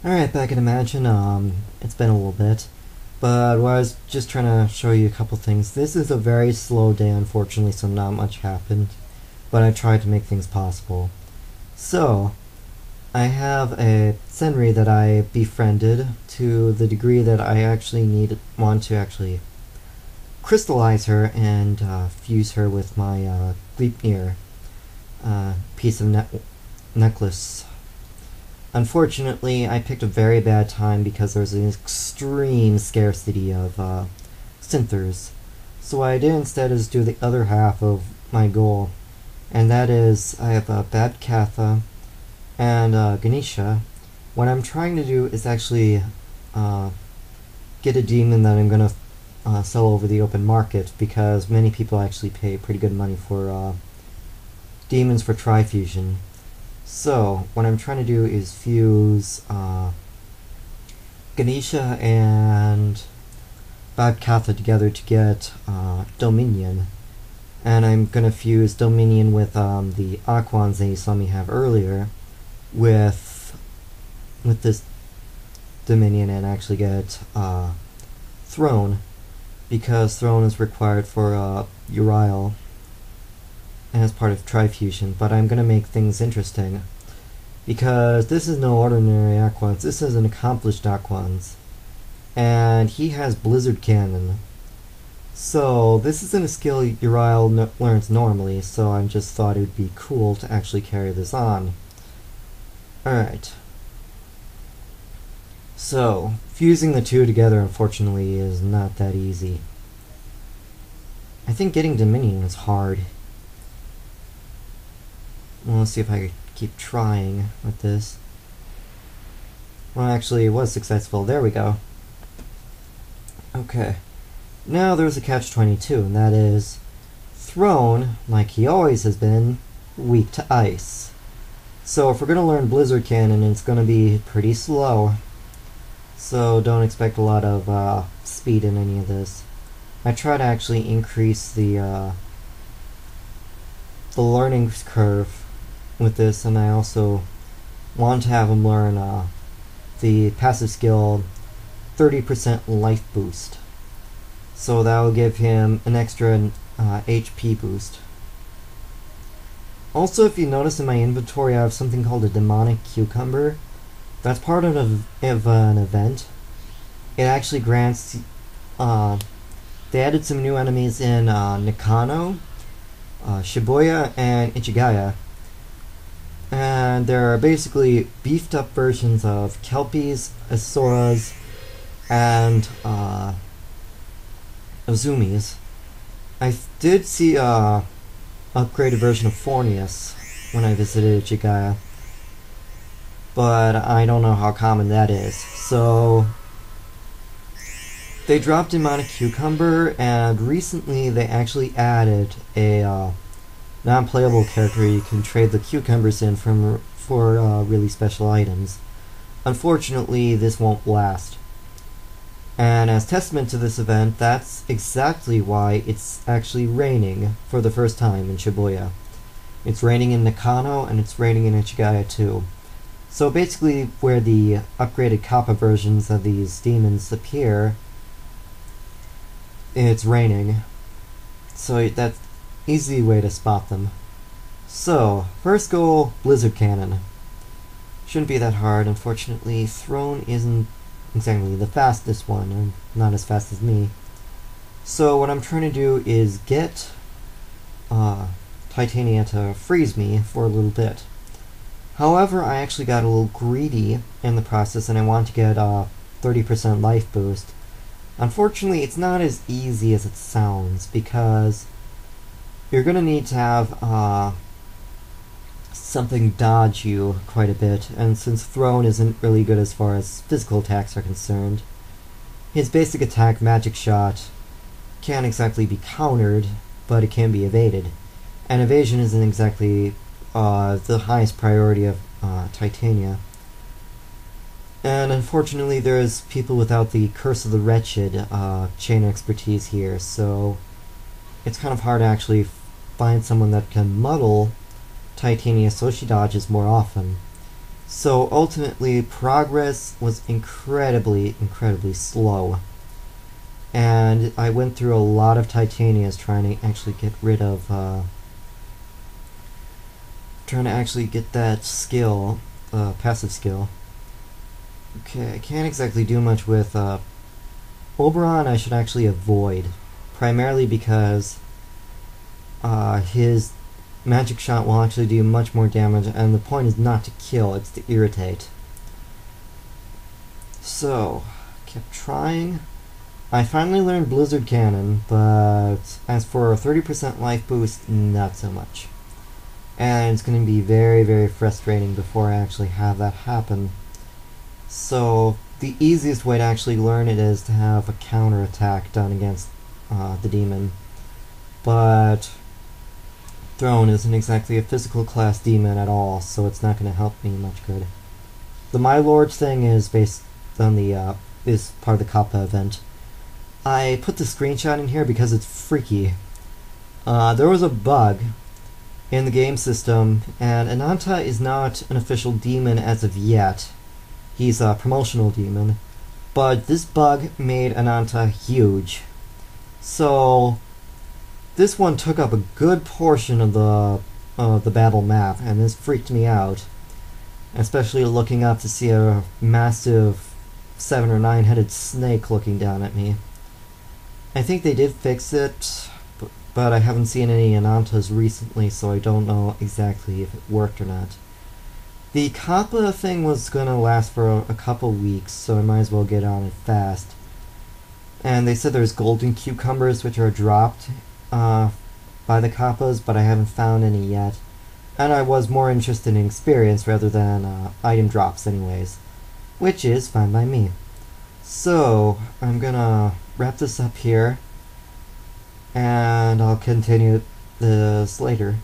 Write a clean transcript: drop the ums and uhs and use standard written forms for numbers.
Alright, back in Imagine, it's been a little bit, but I was just trying to show you a couple things. This is a very slow day, unfortunately, so not much happened, but I tried to make things possible. So, I have a Senri that I befriended to the degree that I actually want to actually crystallize her and fuse her with my Gleipnir piece of necklace. Unfortunately, I picked a very bad time because there's an extreme scarcity of synthers. So what I did instead is do the other half of my goal, and that is I have Bad Katha and Ganesha. What I'm trying to do is actually get a demon that I'm going to sell over the open market, because many people actually pay pretty good money for demons for trifusion. So, what I'm trying to do is fuse Ganesha and Bad Katha together to get Dominion. And I'm going to fuse Dominion with the Aquans that you saw me have earlier with this Dominion, and actually get Throne, because Throne is required for Uriel as part of trifusion. But I'm going to make things interesting, because this is no ordinary Aquans. This is an accomplished Aquans, and he has Blizzard Cannon. So this isn't a skill Uriel learns normally, so I just thought it would be cool to actually carry this on. Alright. So, fusing the two together, unfortunately, is not that easy. I think getting Dominion is hard. Well, let's see if I can keep trying with this. Well, actually, it was successful. There we go. Okay. Now there's a catch-22, and that is Throne, like he always has been, weak to ice. So if we're going to learn Blizzard Cannon, it's going to be pretty slow. So don't expect a lot of speed in any of this. I try to actually increase the learning curve with this, and I also want to have him learn the passive skill 30% life boost. So that will give him an extra HP boost. Also, if you notice in my inventory, I have something called a demonic cucumber. That's part of an event. It actually grants... they added some new enemies in Nakano, Shibuya, and Ichigaya. And there are basically beefed up versions of Kelpies, Asoras, and Azumis. I did see a upgraded version of Fornius when I visited Ichigaya, but I don't know how common that is. So they dropped Demonic Cucumber, and recently they actually added a non-playable character you can trade the cucumbers in for really special items. Unfortunately, this won't last. And as testament to this event, that's exactly why it's actually raining for the first time in Shibuya. It's raining in Nakano, and it's raining in Ichigaya too. So basically, where the upgraded Kappa versions of these demons appear, it's raining. So that's an easy way to spot them. So, first goal, Blizzard Cannon. Shouldn't be that hard. Unfortunately, Throne isn't exactly the fastest one, and not as fast as me. So what I'm trying to do is get Titania to freeze me for a little bit. However, I actually got a little greedy in the process, and I want to get 30% life boost. Unfortunately, it's not as easy as it sounds, because you're going to need to have something dodge you quite a bit, and since Throne isn't really good as far as physical attacks are concerned, his basic attack, Magic Shot, can't exactly be countered, but it can be evaded. And evasion isn't exactly the highest priority of Titania. And unfortunately, there's people without the Curse of the Wretched chain expertise here, so it's kind of hard to actually find someone that can muddle Titania so she dodges more often. So ultimately, progress was incredibly, incredibly slow. And I went through a lot of titanias trying to actually get rid of, trying to actually get that skill, passive skill. Okay, I can't exactly do much with, Oberon I should actually avoid. Primarily because, his magic shot will actually do much more damage, and the point is not to kill, it's to irritate. So, kept trying. I finally learned Blizzard Cannon, but as for a 30% life boost, not so much. And it's going to be very, very frustrating before I actually have that happen. So, the easiest way to actually learn it is to have a counter attack done against the demon. But Throne isn't exactly a physical class demon at all, so it's not going to help me much good. The My Lord thing is based on the is part of the Kappa event. I put the screenshot in here because it's freaky. There was a bug in the game system, and Ananta is not an official demon as of yet. He's a promotional demon, but this bug made Ananta huge. So this one took up a good portion of the battle map, and this freaked me out. Especially looking up to see a massive 7 or 9 headed snake looking down at me. I think they did fix it, but I haven't seen any Anantas recently, so I don't know exactly if it worked or not. The Kappa thing was gonna last for a couple weeks, so I might as well get on it fast. And they said there's golden cucumbers which are dropped by the Kappas, but I haven't found any yet. And I was more interested in experience rather than item drops anyways, which is fine by me. So, I'm gonna wrap this up here, and I'll continue this later.